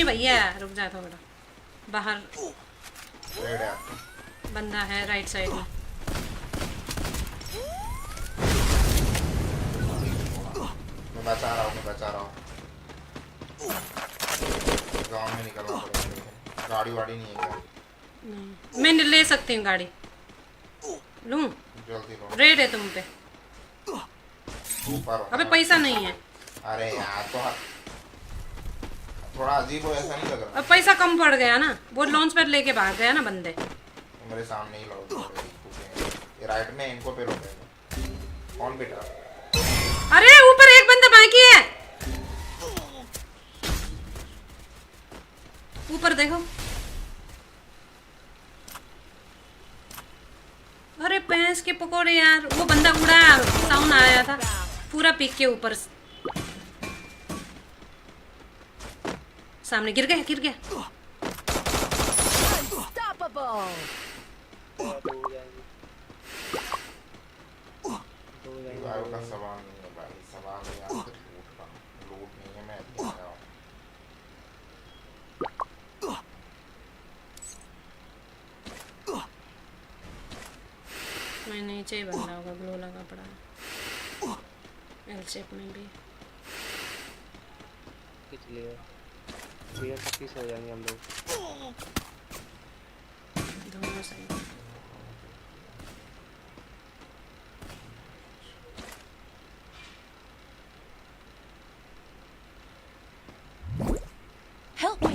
भैया, रुक जा थोड़ा। बाहर बंदा है राइट साइड में। मैं बचा रहा हूँ। गाँव में निकलना पड़ेगा। गाड़ी वाड़ी नहीं है क्या? नहीं, मैं ले सकती हूँ गाड़ी। लूँ? जल्दी लो। रेड है तुम पे। ऊपर अबे पैसा नहीं है। अरे यार तो थोड़ा अजीब हो, ऐसा नहीं लग रहा? अब पैसा कम पड़ गया ना, वो लॉन्च पैड लेके भाग गया ना बंदे। मेरे सामने ही लो। ये राइट में इनको पे लो। कौन बेटा? अरे ऊपर एक बंदा बाकी है, ऊपर देखो। अरे भैंस के पकोड़े यार, वो बंदा उड़ा, साउंड आया था पूरा पीक के ऊपर। सामने गिर गया। का सवाल नहीं है भाई, सवाल है यहाँ से लूट नहीं है। मैं मैं नीचे ही बंदा होगा, ग्लो लगा पड़ा है एल शेप में भी। ये पीस हो जाएंगे हम लोग दोनों साइड। Help me.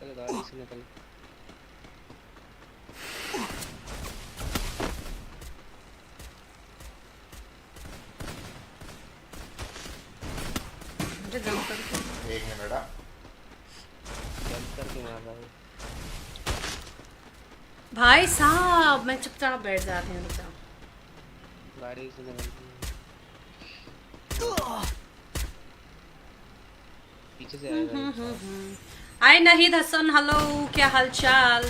चलो गाड़ी से निकल। जंप करके एक मिनट आ। जंप करके मार रहा हूँ भाई साहब, मैं चुपचाप बैठ जाती हूँ। गाड़ी से निकल। पीछे से आएगा। आई नाहिद हसन, हेलो, क्या हालचाल?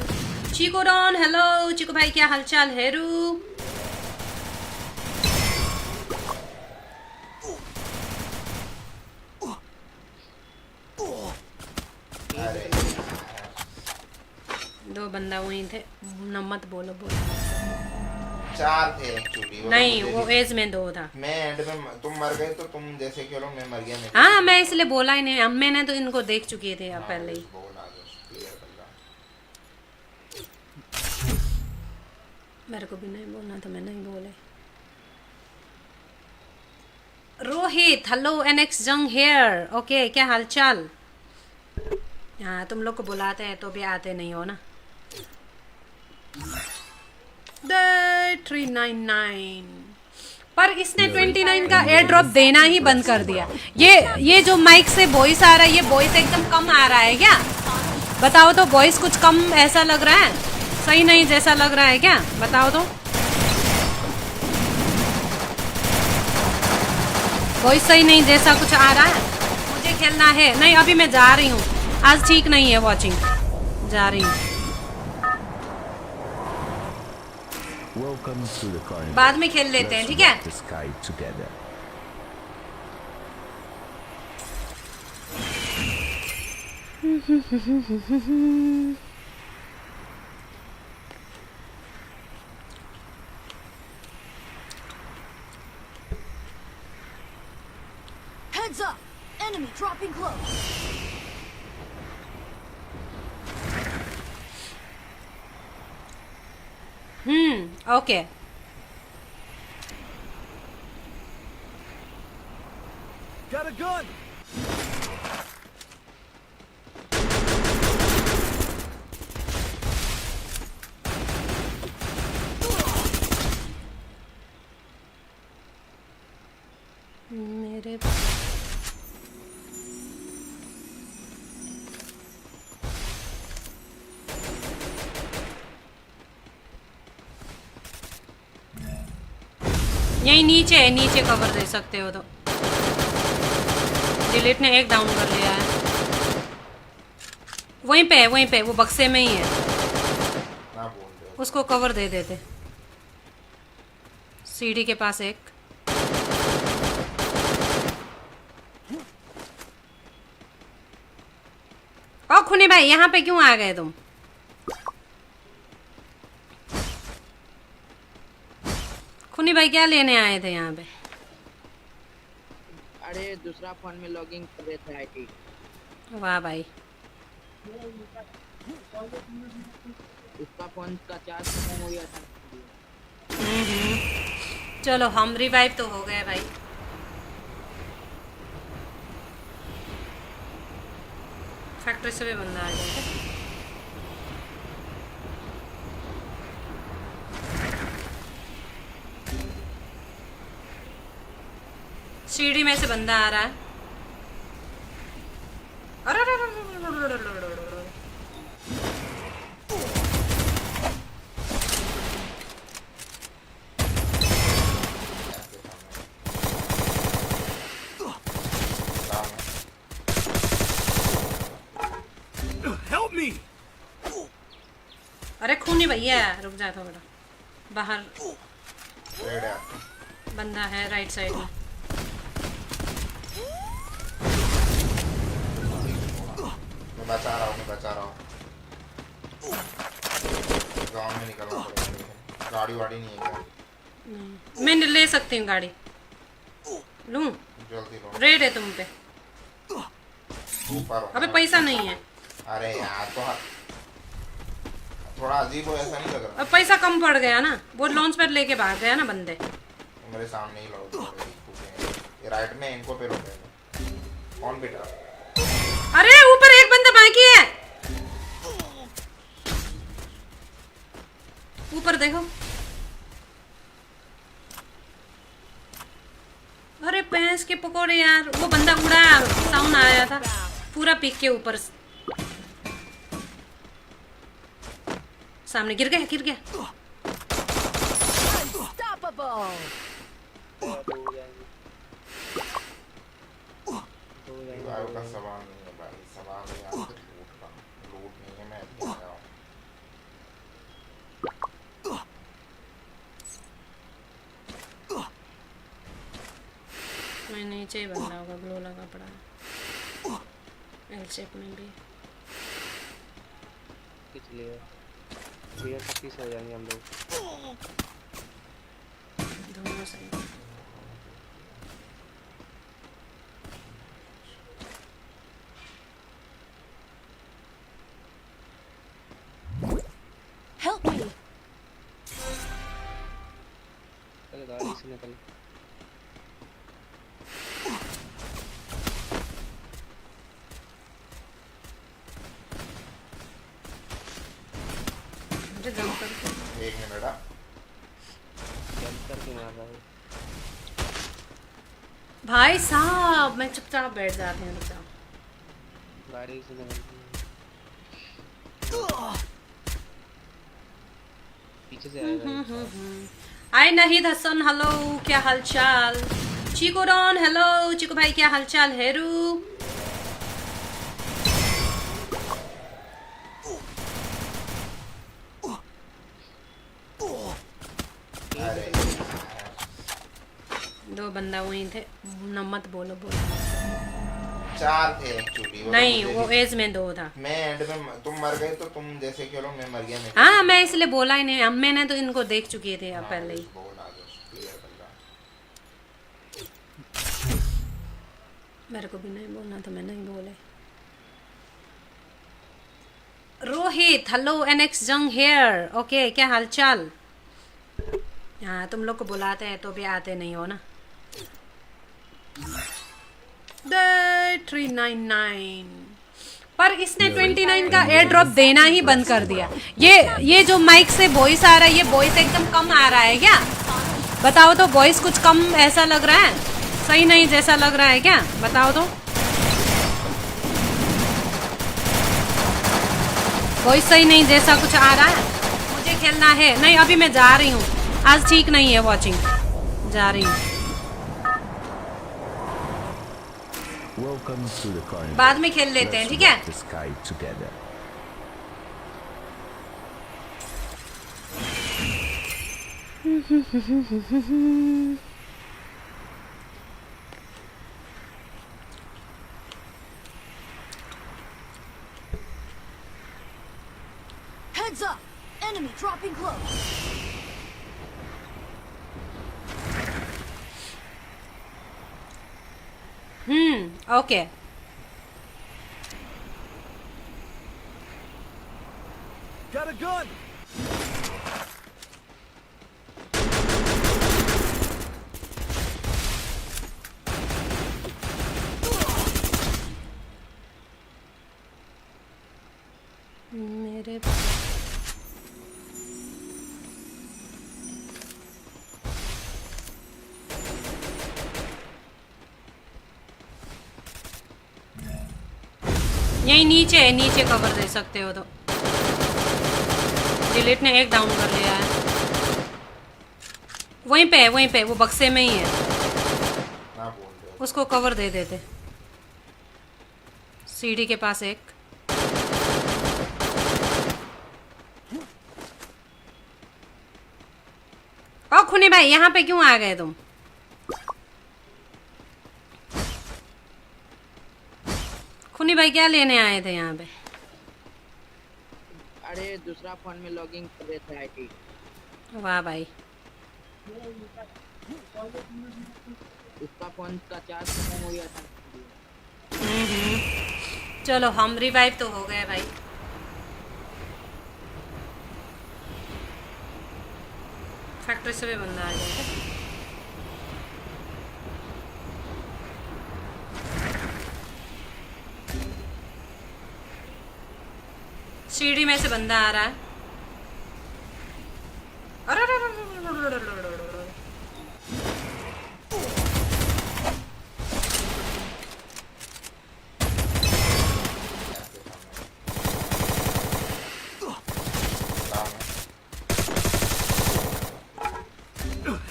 चीको डॉन, हेलो चीको भाई, क्या हालचाल? हेरू दो बंदा वहीं थे, न मत बोलो। 4 थे एक्चुअली। नहीं, वो एज में 2 था। मैं एंड में तुम मर गए तो तुम जैसे खेलो, मैं मर गया। हाँ, मैं इसलिए बोला ही नहीं, मैंने तो इनको देख चुकी थी अब पहले ही। मेरे को भी नहीं बोलना था, मैं नहीं बोले। रोहित, हेलो, एनएक्स जंग हेयर, ओके, क्या हालचाल? हाँ, तुम लोग को बुलाते हैं तो भी आते नहीं हो ना। 399 पर इसने 29 का एयर ड्रॉप देना ही बंद कर दिया। ये जो माइक से वॉइस आ रहा है, ये वॉइस एकदम कम आ रहा है क्या? बताओ तो, वॉइस कुछ कम ऐसा लग रहा है, सही नहीं जैसा लग रहा है क्या? बताओ तो। वॉइस सही नहीं जैसा कुछ आ रहा है? मुझे खेलना है। नहीं, अभी मैं जा रही हूँ, आज ठीक नहीं है वॉचिंग, जा रही हूँ। बाद में खेल लेते हैं, ठीक है? Heads up! Enemy dropping close. Okay. Got a gun. मेरे यही नीचे है, नीचे कवर दे सकते हो तो। डिलीट ने एक डाउन कर लिया है, वहीं पे है, वहीं पे, वो बक्से में ही है, उसको कवर दे देते। सीढ़ी के पास एक। खूनी भाई यहाँ पे क्यों आ गए तुम? खूनी भाई क्या लेने आए थे यहाँ पे? अरे दूसरा फोन में लॉगिंग कर रहे थे आईटी। वाह भाई, उसका फोन का चार्ज खत्म हो गया था। चलो हम रिवाइव तो हो गए भाई। फैक्ट्री से भी बंदा आ जाएगा। सीढ़ी में से बंदा आ रहा है। अरे अरे अरे अरे अरे अरे अरे अरे अरे। Help me! अरे खूनी भैया रुक जा थोड़ा, बाहर रेड है। बंदा है राइट साइड में। मैं बचा रहा हूँ। गाँव में निकलना पड़ेगा, लेकिन गाड़ी वाड़ी नहीं है क्या? मैं ले सकती हूँ गाड़ी, लूं? जल्दी लो। रेड है तुम पे। ऊपर हो। अबे पैसा नहीं है। अरे यार तो थोड़ा अजीब हो, ऐसा नहीं लग रहा? अब पैसा कम पड़ गया ना, वो लॉन्च पैड लेके भाग गया ना बंदे। मेरे सामने ही लड़ो। ये राइट में इनको पे रोकेगा। कौन बेटा? अरे ऊपर एक बंदा बाकी है, ऊपर देखो। अरे भैंस के पकोड़े यार, वो बंदा उड़ा, साउंड आया था पूरा पीक के ऊपर। सामने गिर गया। Unstoppable. रिवाइव का सवाल नहीं है भाई, सवाल है यहाँ पे लूट का। लूट नहीं है, मैं अभी आया हूँ। मैं नीचे ही बंदा होगा, ग्लो लगा पड़ा है एल शेप में भी। इसलिए बियर 30 हो जाएंगे हम लोग। दोनों साइड। Help me. चलो गाड़ी से निकल। मुझे जंप करके। एक मिनट आ। जंप करके मार रहा हूँ। भाई साहब मैं चुपचाप बैठ जाती हूँ, रुक जाओ। गाड़ी से निकल। पीछे से आएगा। आई नहीं हसन, हेलो क्या हालचाल? चीको डॉन हेलो, चीको भाई क्या हालचाल? हेरू अरे दो बंदा वहीं थे, न मत बोलो। चार थे एक्चुअली। नहीं वो एज में दो था। मैं एंड में तुम मर गए तो तुम जैसे खेलो, मैं मर गया। मैं हाँ मैं इसलिए बोला ही नहीं, मैंने तो इनको देख चुकी थी अब पहले ही। मेरे को भी नहीं बोलना तो मैं नहीं बोले। रोहित हेलो, एनएक्स जंग हेयर ओके क्या हालचाल? हाँ तुम लोग को बुलाते हैं तो भी आते नहीं हो ना। 399 पर इसने 29 का एयर ड्रॉप देना ही बंद कर दिया। ये जो माइक से वॉइस आ रहा है, ये वॉइस एकदम कम आ रहा है क्या? बताओ तो, वॉइस कुछ कम ऐसा लग रहा है, सही नहीं जैसा लग रहा है क्या? बताओ तो। वॉइस सही नहीं जैसा कुछ आ रहा है। मुझे खेलना है। नहीं अभी मैं जा रही हूँ, आज ठीक नहीं है वॉचिंग, जा रही हूँ। Welcome to the carnival. बाद में खेल लेते हैं, ठीक है? Let's walk the sky together. Heads up! Enemy dropping close. Okay Got a gun! मेरे यही नीचे है, नीचे कवर दे सकते हो तो। डिलीट ने एक डाउन कर लिया है, वहीं पे है, वहीं पे वो बक्से में ही है, ना बोल दे। उसको कवर दे देते। सीढ़ी के पास एक। ओ खुनी भाई, यहाँ पे क्यों आ गए तुम? खुनी भाई क्या लेने आए थे यहाँ पे? अरे दूसरा फोन में लॉगिंग कर रहे थे आईटी। वाह भाई, उसका फोन का चार्ज खत्म हो गया था। चलो हम रिवाइव तो हो गए भाई। फैक्ट्री से भी बंदा आ गया। सीढ़ी में से बंदा आ रहा है। अरे अरे अरे अरे अरे अरे अरे अरे अरे।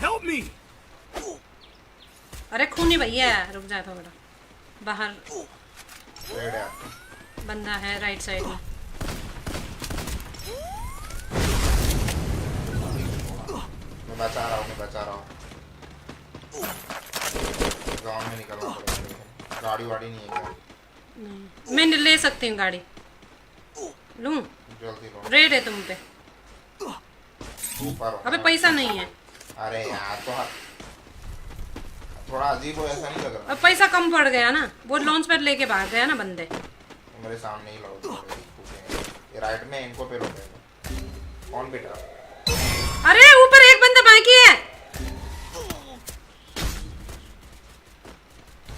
Help me! अरे खूनी भैया रुक जा थोड़ा, बाहर रेड है। बंदा है राइट साइड में। मैं बचा रहा हूँ, मैं बचा रहा हूँ। गाँव में निकलना पड़ेगा। गाड़ी वाड़ी नहीं है क्या? नहीं, मैं ले सकती हूँ गाड़ी, लूं? जल्दी लो। रेड है तुम पे। ऊपर हो। अबे पैसा नहीं है। अरे यार तो थोड़ा अजीब हो, ऐसा नहीं लग रहा? अब पैसा कम पड़ गया ना, वो लॉन्च पैड लेके भाग गया ना बंदे। मेरे सामने ही लो। ये राइट में इनको पे रोकेगा। कौन बेटा? अरे ऊपर एक बंदा बाकी है,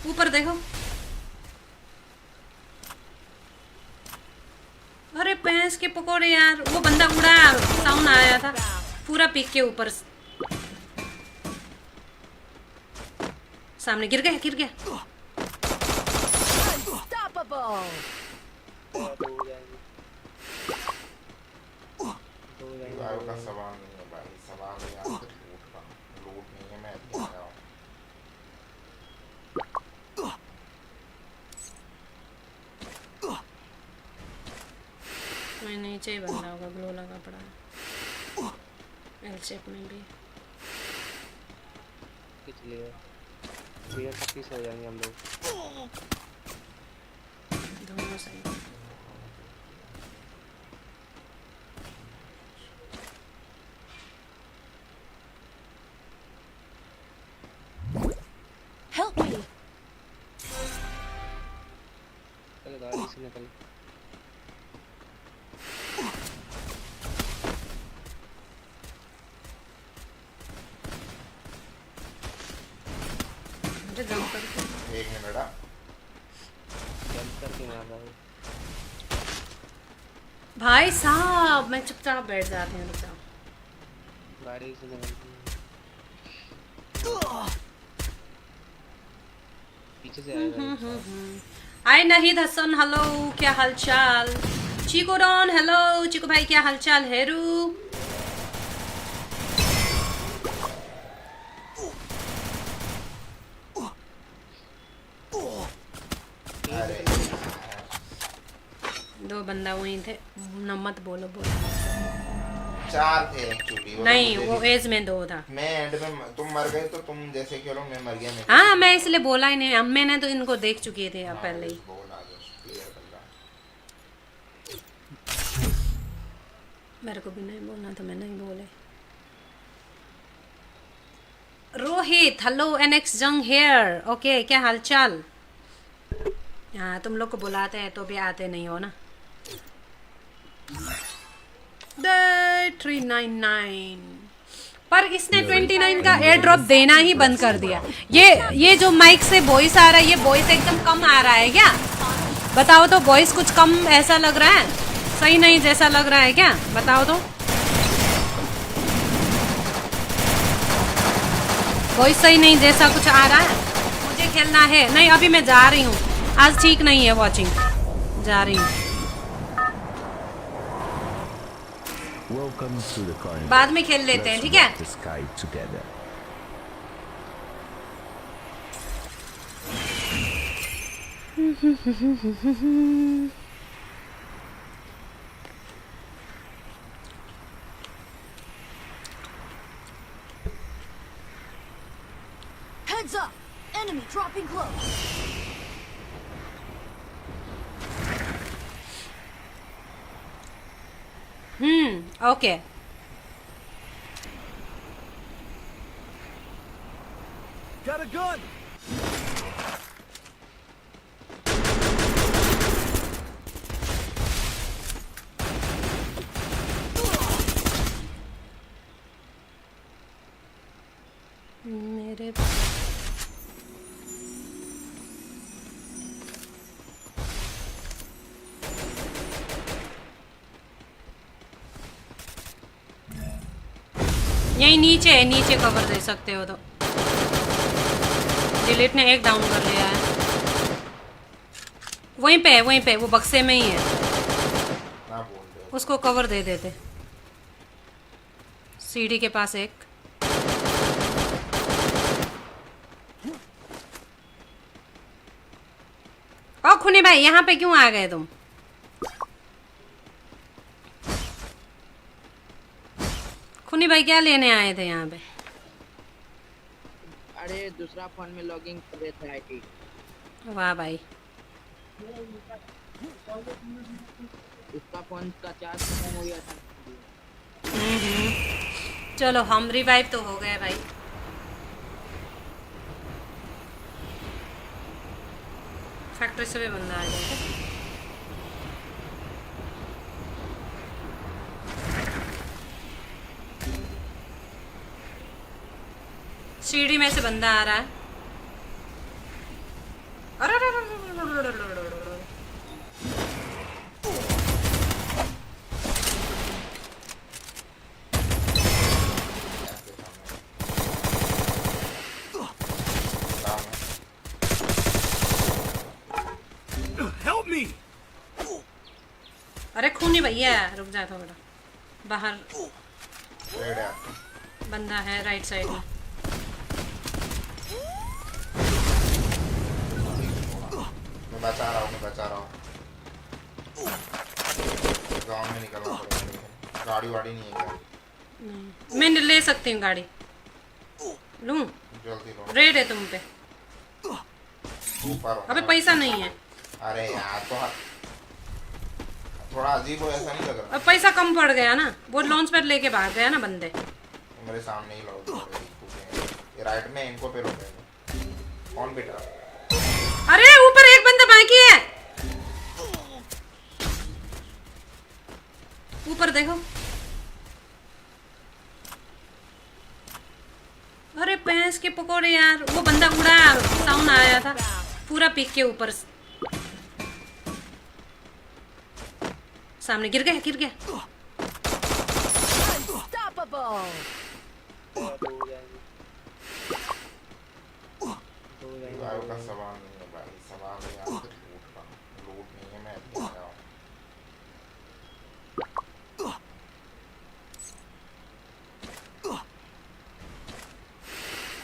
ऊपर देखो। अरे भैंस के पकोड़े यार, वो बंदा उड़ा, साउंड आया था पूरा पीक के ऊपर। सामने गिर गया, गिर गया। Unstoppable! दो हो जाएंगे। दो हो जाएंगे। भाई का सवाल नहीं है भाई, सवाल है यहाँ पे लूट का। लूट नहीं है, मैं अभी आया हूँ। मैं नीचे ही बंदा होगा, ग्लो लगा पड़ा है एल शेप में भी। खींच लिया। भैया 36 हो जाएंगे हम लोग। दोनों साइड। Help me! चल गाड़ी से निकल। अरे जंप करके। एक मिनट आ। जंप करके मार रहा हूँ। भाई साहब मैं चुपचाप बैठ जाती हूँ, रुक जाओ। गाड़ी से निकल। पीछे से आएगा। आई नहीं हसन, हेलो क्या हालचाल? चीको डॉन हेलो, चीको भाई क्या हालचाल? हेरू अरे दो बंदा वहीं थे, न मत बोलो बोलो। 4 थे एक्चुअली। नहीं वो एज में 2 था। मैं एंड में तुम मर गए तो तुम जैसे खेलो, मैं मर गया। हाँ मैं इसलिए बोला ही नहीं, मैंने तो इनको देख चुकी थी अब पहले ही। बोला जो क्लियर कर रहा। मेरे को भी नहीं बोलना तो मैं नहीं बोले। रोहित, हेलो एनएक्स जंग हेयर। ओके, क्या हालचाल? हाँ, तुम लोग को बुलाते हैं तो भी आते नहीं हो ना। 399 पर इसने 29 का एयर ड्रॉप देना ही बंद कर दिया। ये जो माइक से वॉइस आ रहा है, ये वॉइस एकदम कम आ रहा है क्या? बताओ तो, वॉइस कुछ कम ऐसा लग रहा है, सही नहीं जैसा लग रहा है क्या? बताओ तो। वॉइस सही नहीं जैसा कुछ आ रहा है। मुझे खेलना है। नहीं, अभी मैं जा रही हूँ, आज ठीक नहीं है वॉचिंग, जा रही हूँ। Welcome to the carnival. बाद में खेल लेते हैं, ठीक है? Let's walk the sky together. Heads up! Enemy dropping close. Okay. Got a gun. मेरे यही नीचे है, नीचे कवर दे सकते हो तो। डिलीट ने एक डाउन कर लिया है। वहीं पे है, वहीं पे, वो बक्से में ही है। ना बोल दे। उसको कवर दे देते। सीढ़ी के पास एक। ओ खुनी भाई, यहाँ पे क्यों आ गए तुम? खुनी भाई क्या लेने आए थे यहाँ पे? अरे दूसरा फोन में लॉगिंग कर रहे थे आईडी। वाह भाई। उसका फोन का चार्ज खत्म हो गया था। चलो, हम रिवाइव तो हो गए भाई। फैक्ट्री से भी बंदा आ गया। सीढ़ी में से बंदा आ रहा है। अरे अरे अरे अरे अरे अरे अरे अरे। Help me. अरे खूनी भैया, रुक जा थोड़ा। बाहर रेड है। बंदा है राइट साइड में। मैं बचा रहा हूँ, मैं बचा रहा हूँ। गाँव में निकलना पड़ेगा। गाड़ी वाड़ी नहीं है क्या? नहीं, मैं ले सकती हूँ गाड़ी। लूं? जल्दी लो। रेड है तुम पे। ऊपर हो। अबे पैसा नहीं है। अरे यार, तो थोड़ा अजीब हो, ऐसा नहीं लग रहा? अब पैसा कम पड़ गया ना, वो लॉन्च पैड लेके भाग गया ना बंदे। मेरे सामने ही लोग ये राइट में इनको पे रोकेगा। कौन बेटा? अरे ऊपर एक बंदा बाकी है, ऊपर देखो। अरे भैंस के पकोड़े यार, वो बंदा उड़ा, साउंड आया था पूरा पीक के ऊपर। सामने गिर गया, गिर गया। Unstoppable! वायु का सवाल नहीं है भाई, सवाल है यहाँ पे लूट का। लूट नहीं है, मैं अभी आया हूँ।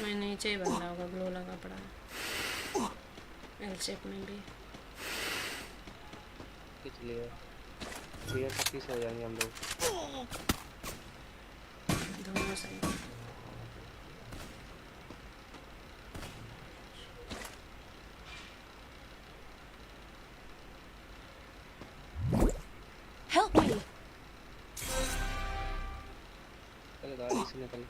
मैं नीचे ही बंदा होगा, ब्लू लगा पड़ा है, एल शेप में भी। खींच लिया। 30 हो जाएंगे हम लोग। दोनों साइड। Help me! से निकल।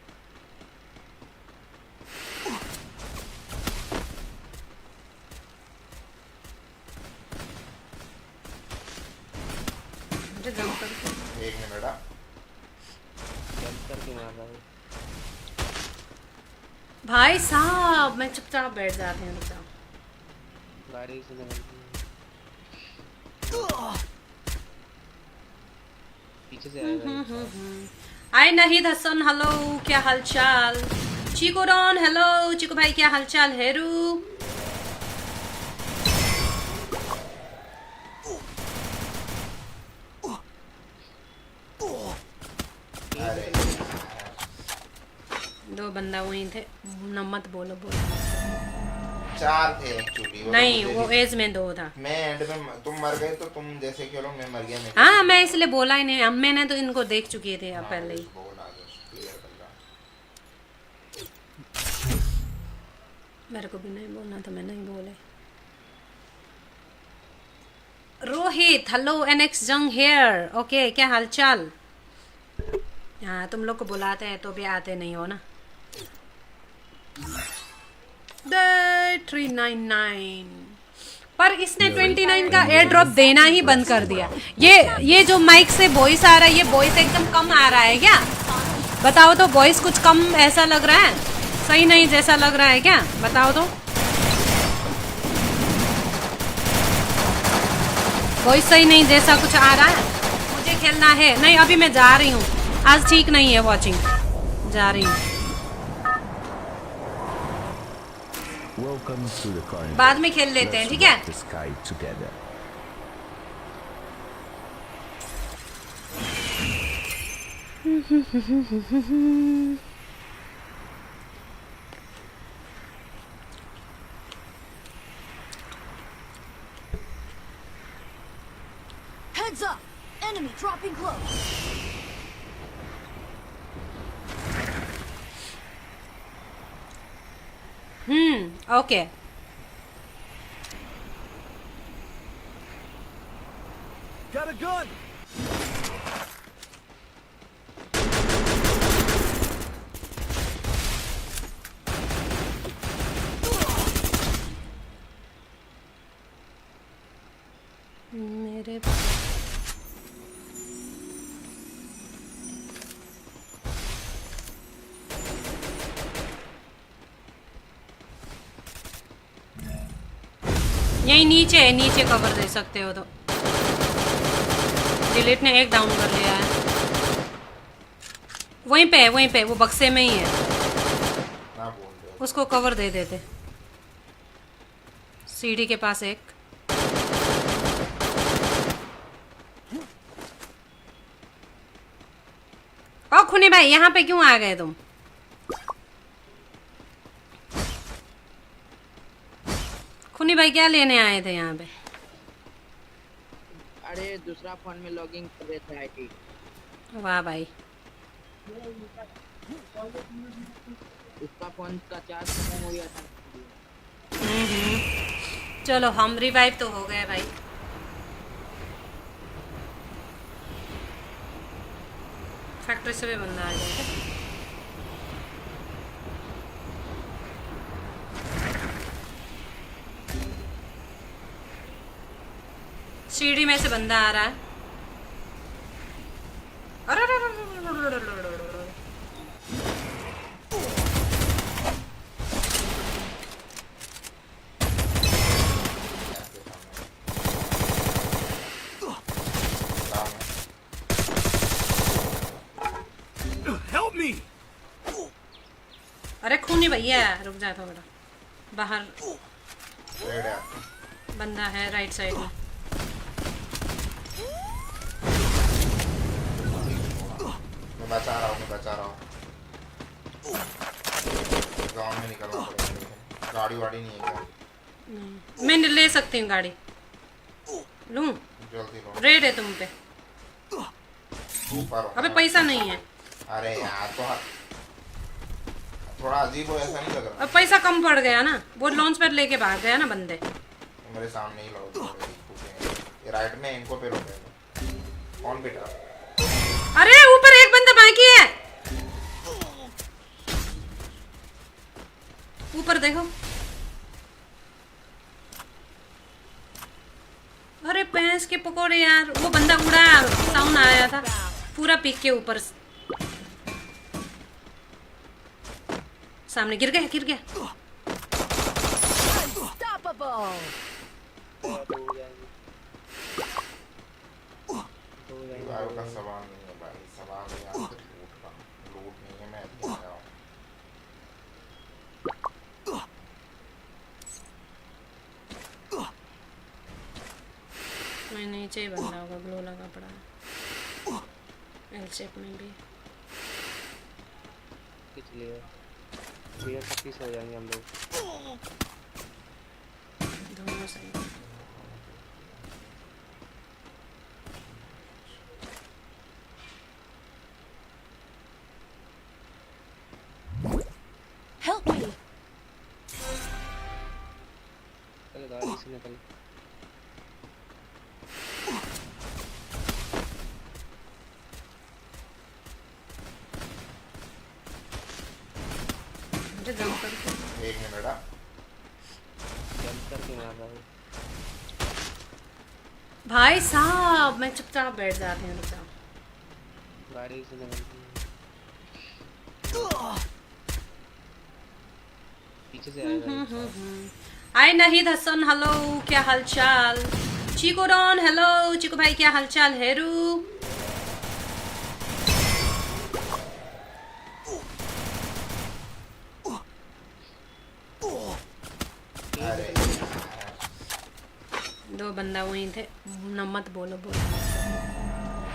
मुझे जंप करके एक मिनट आ। जंप करके मार रहा है। भाई साहब मैं चुपचाप बैठ जाती हूँ, रुक जाओ। गाड़ी से निकल। पीछे से आएगा। आई नहीं हसन, हेलो क्या हालचाल। चीको रॉन हेलो, चीको भाई क्या हालचाल। हेरू अरे दो बंदा वहीं थे, न मत बोलो बोलो। 4 थे एक्चुअली। नहीं वो एज में 2 था। मैं एंड में तुम मर गए तो तुम जैसे खेलो, मैं मर गया। मैं हाँ मैं इसलिए बोला ही नहीं, मैंने तो इनको देख चुकी थी अब पहले ही। बोला just clear कर रहा। मेरे को भी नहीं बोलना तो मैं नहीं बोले। रोहित हेलो, एनएक्स जंग हेयर ओके क्या हालचाल। हाँ तुम लोग को बुलाते हैं तो भी आते नहीं हो ना। 399 पर इसने 29 का एयर ड्रॉप देना ही बंद कर दिया। ये जो माइक से वॉइस आ रहा है, ये वॉइस एकदम कम आ रहा है क्या? बताओ तो, वॉइस कुछ कम ऐसा लग रहा है, सही नहीं जैसा लग रहा है क्या? बताओ तो। वॉइस सही नहीं जैसा कुछ आ रहा है। मुझे खेलना है। नहीं अभी मैं जा रही हूँ, आज ठीक नहीं है वॉचिंग, जा रही हूँ। Welcome to the carnival. बाद में खेल लेते हैं, Let's ठीक है? walk the sky together. Heads up! Enemy dropping close. Okay Got a gun! मेरे यही नीचे है, नीचे कवर दे सकते हो तो। डिलीट ने एक डाउन कर लिया है, वहीं पे है, वहीं पे वो बक्से में ही है, ना बोल रहे हो। उसको कवर दे देते। सीढ़ी के पास एक। ओ खुनी भाई यहाँ पे क्यों आ गए तुम? खुनी भाई क्या लेने आए थे यहाँ पे? अरे दूसरा फोन में लॉगिंग कर रहे थे आईटी। वाह भाई। उसका फोन का चार्ज खत्म हो गया था। चलो हम रिवाइव तो हो गए भाई। फैक्ट्री से भी बंदा आ गया। सीढ़ी में से बंदा आ रहा है। अरे अरे अरे अरे अरे अरे अरे अरे अरे। Help me! अरे खूनी भैया रुक जा थोड़ा, बाहर रेड है आपको। बंदा है राइट साइड में। मैं बचा रहा हूँ, मैं बचा रहा हूँ। गाँव में निकलना पड़ेगा। गाड़ी वाड़ी नहीं है क्या? मैं ले सकती हूँ गाड़ी, लूं? जल्दी लो। रेड है तुम पे। ऊपर हो। अबे पैसा नहीं है। अरे यार तो थोड़ा अजीब हो, ऐसा नहीं लग रहा। अब पैसा कम पड़ गया ना, वो लॉन्च पैड लेके भाग गया ना बंदे। तो मेरे सामने ही लो। ये राइट में इनको पे लो पहले। कौन बेटा? अरे ऊपर एक बंदा बाकी है। ऊपर देखो। अरे भैंस के पकोड़े यार, वो बंदा उड़ा, साउंड आया था पूरा पीक के ऊपर। सामने गिर गया, गिर गया। Unstoppable. दो हो जाएंगे। दो हो जाएंगे। रिवाइव का सवाल नहीं है भाई, सवाल है यहाँ पे लूट का। लूट नहीं है, मैं अभी आया हूँ। मैं नीचे ही बंदा होगा, ग्लो लगा पड़ा है एल शेप में भी। खींच लिए। क्लियर 36 हो जाएंगे हम लोग। दोनों साइड। Help me. चल गाड़ी से निकल। मुझे जंप करके। 1 मिनट। जंप करके मार रहा हूँ। भाई साहब मैं चुपचाप बैठ जाती हूँ, रुक जाओ। गाड़ी से निकल। पीछे से आएगा। हाय नाहिद हसन, हेलो, क्या हालचाल। चीको डॉन, हेलो चीको भाई, क्या हालचाल। हेरू अरे दो बंदा वहीं थे, न मत बोलो बोलो।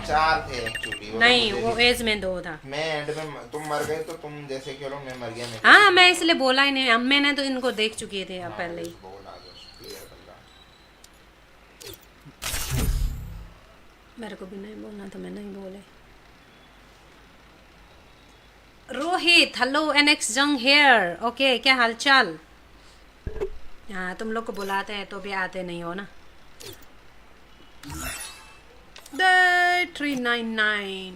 4 थे एक्चुअली। नहीं वो एज में 2 था। मैं एंड में तुम मर गए तो तुम जैसे खेलो, मैं मर गया। मैं हाँ मैं इसलिए बोला ही नहीं, अब मैंने तो इनको देख चुकी थे अब पहले ही। बोला बस, क्लियर बंदा। मेरे को भी नहीं बोलना था, मैं नहीं बोले। रोहित हेलो, एनएक्स जंग हेयर, ओके क्या हालचाल। हाँ तुम लोग को बुलाते हैं तो भी आते नहीं हो ना। 399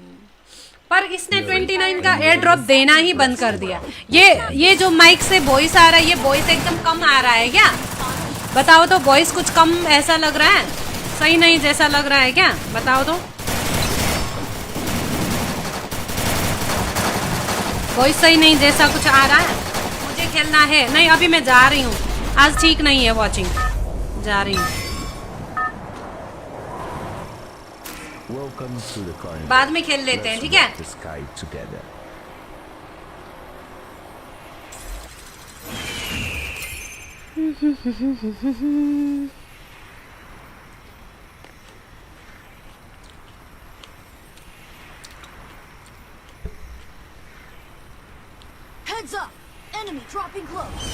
पर इसने 29 का एयर ड्रॉप देना ही बंद कर दिया। ये जो माइक से वॉइस आ रहा है, ये वॉइस एकदम कम आ रहा है क्या? बताओ तो, वॉइस कुछ कम ऐसा लग रहा है, सही नहीं जैसा लग रहा है क्या? बताओ तो। वॉइस सही नहीं जैसा कुछ आ रहा है। मुझे खेलना है। नहीं अभी मैं जा रही हूँ, आज ठीक नहीं है वॉचिंग, जा रही हूँ। Welcome to the carnival. बाद में खेल लेते हैं, ठीक है? Let's walk the sky together. Heads up. Enemy dropping close.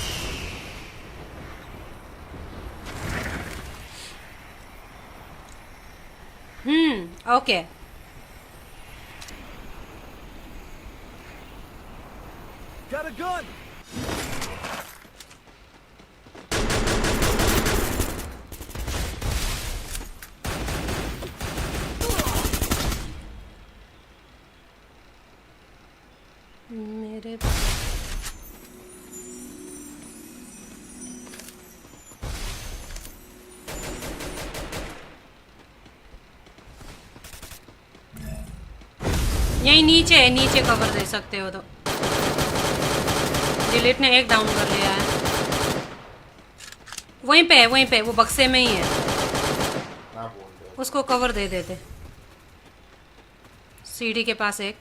Okay. Got a gun! मेरे यहीं नीचे है, नीचे कवर दे सकते हो तो। डिलीट ने एक डाउन कर लिया है। वहीं पे है, वहीं पे, वो बक्से में ही है। ना बोल दो। उसको कवर दे देते। सीढ़ी के पास एक।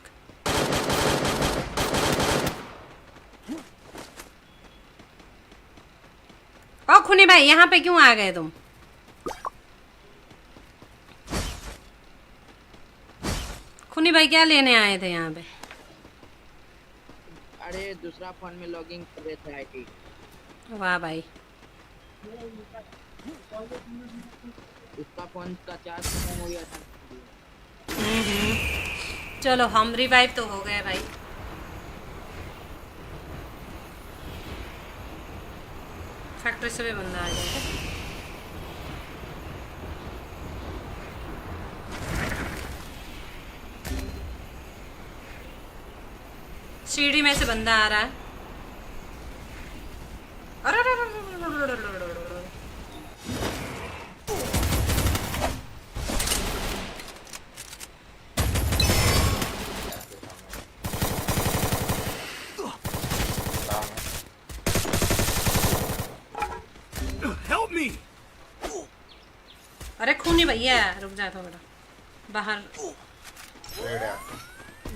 ओ खुनी भाई, यहाँ पे क्यों आ गए तुम? खुनी भाई क्या लेने आए थे यहाँ पे? अरे दूसरा फोन में लॉगिंग कर रहे थे आईटी। वाह भाई। उसका फोन का चार्ज खत्म हो गया था। चलो हम रिवाइव तो हो गए भाई। फैक्ट्री से भी बंदा आ गया। सीढ़ी में से बंदा आ रहा है। भैया रुक जा थोड़ा बाहर रेड है आपको।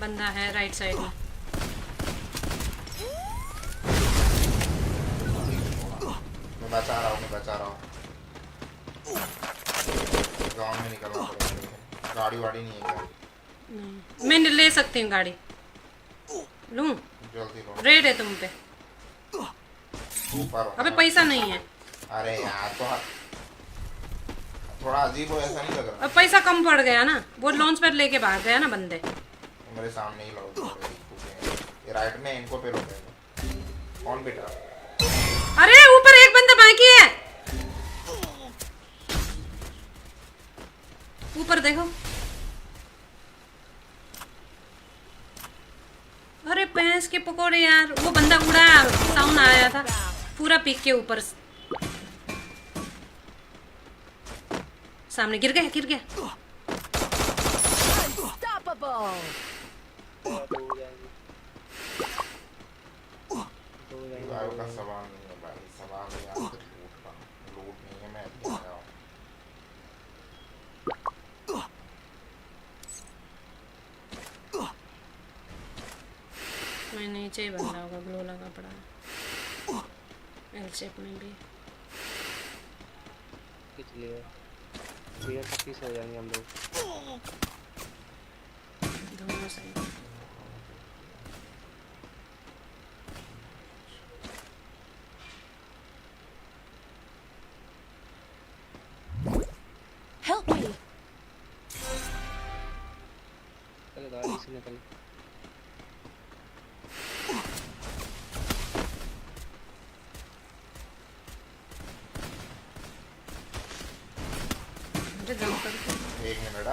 बंदा है राइट साइड में मैं बचा रहा हूँ गाँव में निकलना पड़ेगा। गाड़ी वाड़ी नहीं है क्या? मैं ले सकती हूँ गाड़ी लूं जल्दी लो। रेड है तुम पे ऊपर हो। अबे पैसा नहीं है अरे यार तो थोड़ा अजीब हो, ऐसा नहीं लग रहा। अब पैसा कम पड़ गया ना, वो लॉन्च पैड लेके भाग गया ना बंदे। मेरे सामने ही लोग ये राइट में इनको पे लोग कौन बेटा? अरे ऊपर एक बंदा बाकी है, ऊपर देखो। अरे भैंस के पकोड़े यार, वो बंदा उड़ा, साउंड आया था पूरा पीक के ऊपर सामने गिर गया। Unstoppable. दो हो जाएंगे। भाई का सवाल नहीं है भाई, सवाल है यहाँ पे लूट का। लूट नहीं है, मैं अभी आया हूँ। मैं नीचे ही बंदा होगा, ग्लो लगा पड़ा है एल शेप में भी। इसलिए क्लियर 25 हो जाएंगे हम लोग। दोनों साइड Help me. चलो गाड़ी से निकल। मुझे जंप करके। एक मिनट।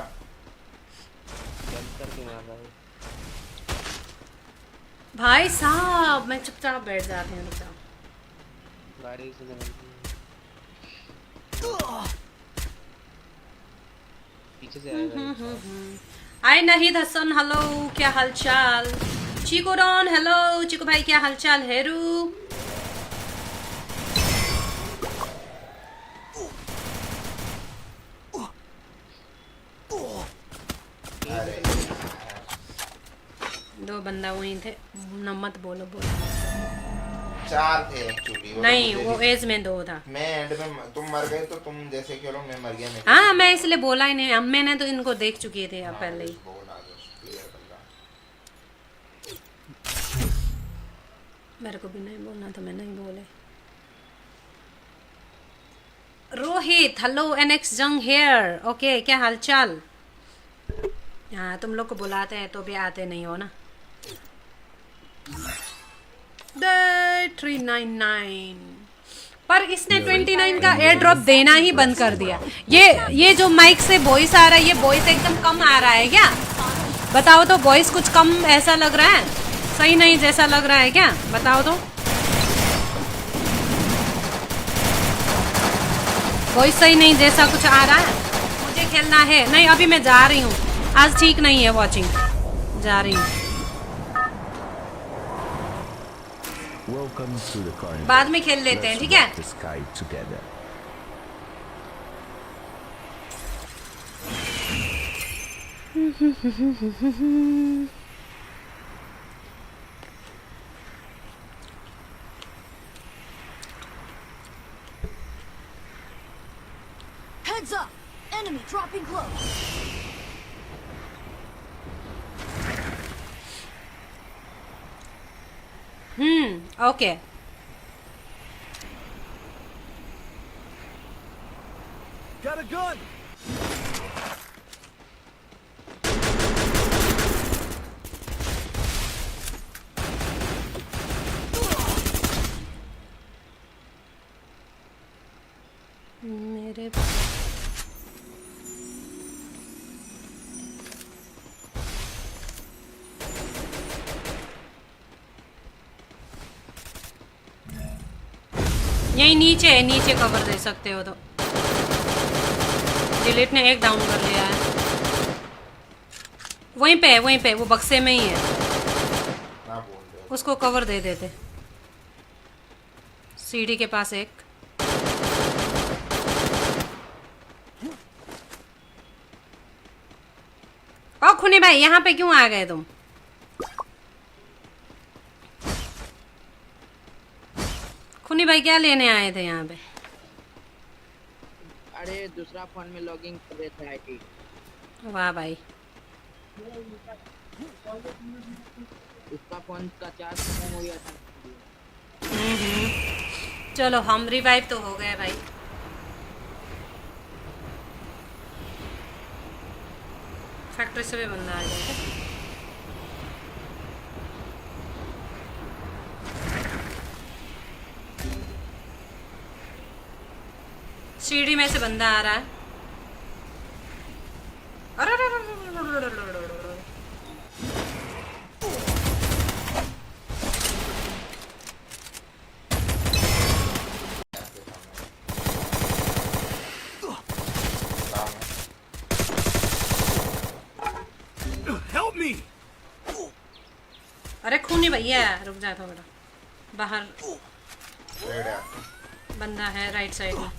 जंप करके मार रहा हूँ। भाई साहब मैं चुपचाप बैठ जाती हूँ, रुक जाओ। गाड़ी से निकल। पीछे से आएगा। हाय नाहिद हसन, हेलो क्या हालचाल। चीको डॉन हेलो, चीको भाई क्या हालचाल। हेरू अरे दो बंदा वहीं थे, न मत बोलो। 4 थे एक्चुअली। नहीं वो एज में 2 था। मैं एंड में तुम मर गए तो तुम जैसे खेलो, मैं मर गया। मैं हाँ मैं इसलिए बोला ही नहीं, अब मैंने तो इनको देख चुकी थी अब पहले ही। बोला जो क्लियर कर मेरे को भी नहीं बोलना था, मैं नहीं बोले। रोहित हेलो, एनएक्स जंग हेयर ओके क्या हालचाल। हाँ तुम लोग को बुलाते हैं तो भी आते नहीं हो ना। 399 पर इसने 29 का एयर ड्रॉप देना ही बंद कर दिया। ये जो माइक से वॉइस आ रहा है, ये वॉइस एकदम कम आ रहा है क्या? बताओ तो, वॉइस कुछ कम ऐसा लग रहा है, सही नहीं जैसा लग रहा है क्या? बताओ तो। वॉइस सही नहीं जैसा कुछ आ रहा है। मुझे खेलना है। नहीं अभी मैं जा रही हूँ, आज ठीक नहीं है वॉचिंग, जा रही हूँ। Welcome to the carnival. बाद में खेल लेते हैं, ठीक है? Let's walk the sky together. Heads up. Enemy dropping close. Okay Got a gun! मेरे यही नीचे है, नीचे कवर दे सकते हो तो। डिलीट ने एक डाउन कर लिया है, वहीं पे है, वहीं पे वो बक्से में ही है, ना बोल दो। उसको कवर दे देते। सीढ़ी के पास एक खुनी भाई यहाँ पे क्यों आ गए तुम? खुनी भाई क्या लेने आए थे यहाँ पे? अरे दूसरा फोन में लॉगिंग कर रहे थे आईडी। वाह भाई। उसका फोन का चार्ज खत्म हो गया था। चलो हम रिवाइव तो हो गए भाई। फैक्ट्री से भी बंदा आ गया। सीढ़ी में से बंदा आ रहा है। अरे अरे अरे अरे अरे अरे अरे अरे अरे। Help me! अरे खूनी भैया रुक जा थोड़ा। बाहर रेड है। बंदा है राइट साइड में।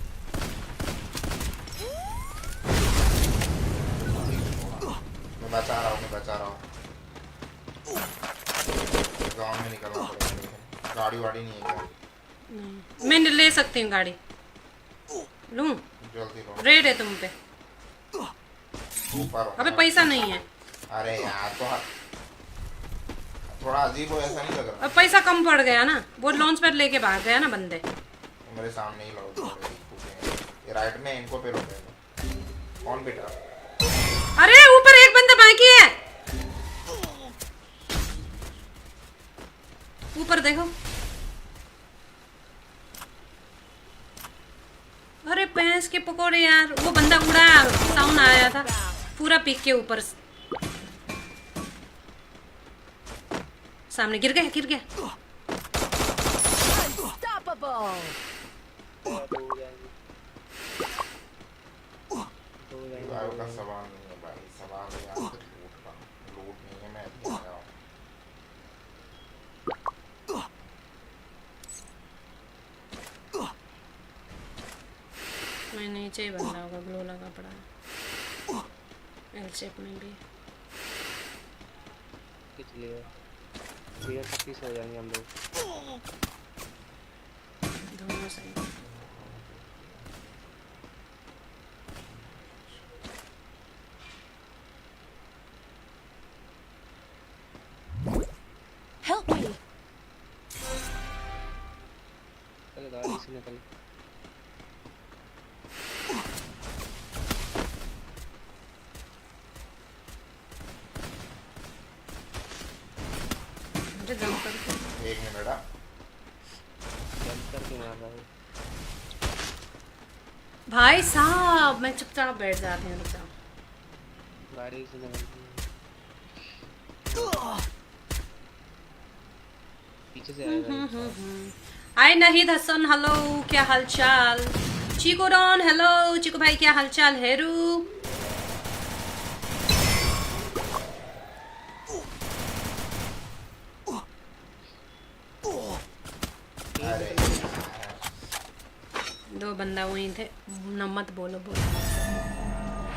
मैं बचा रहा हूँ गाँव में निकलना पड़ेगा लेकिन गाड़ी वाड़ी नहीं है क्या? मैं ले सकती हूँ गाड़ी। लूं? जल्दी लो। रेड है तुम पे। ऊपर हो। अबे पैसा नहीं है। अरे यार तो थोड़ा अजीब हो, ऐसा नहीं लग रहा? अब पैसा कम पड़ गया ना, वो लॉन्च पैड लेके भाग गया ना बंदे। मेरे सामने ही लड़ो। ये राइट में इनको पे लोग कौन बेटा? अरे ऊपर एक बंदा बाकी है। ऊपर देखो। अरे भैंस के पकोड़े यार, वो बंदा उड़ा, साउंड आया था पूरा पीक के ऊपर। सामने गिर गया। Unstoppable. रिवाइव का सवाल नहीं है भाई, सवाल है यहाँ पे लूट का। लूट नहीं है, मैं अभी आया हूँ। मैं नीचे ही बंदा होगा, ग्लो लगा पड़ा है। एल शेप में भी। इसलिए क्लियर 30 हो जाएंगे हम लोग। दोनों साइड। Help me. चलो गाड़ी से निकल। मुझे जंप करके। एक मिनट आ। जंप करके मार रहा हूँ। भाई साहब मैं चुपचाप बैठ जाती हूँ, रुक जाओ। गाड़ी से निकल। पीछे से आएगा। हाय नाहिद हसन, हेलो क्या हालचाल? चीकू डॉन हेलो, चीकू भाई क्या हालचाल? हेरू अरे दो बंदा वहीं थे न, मत बोलो।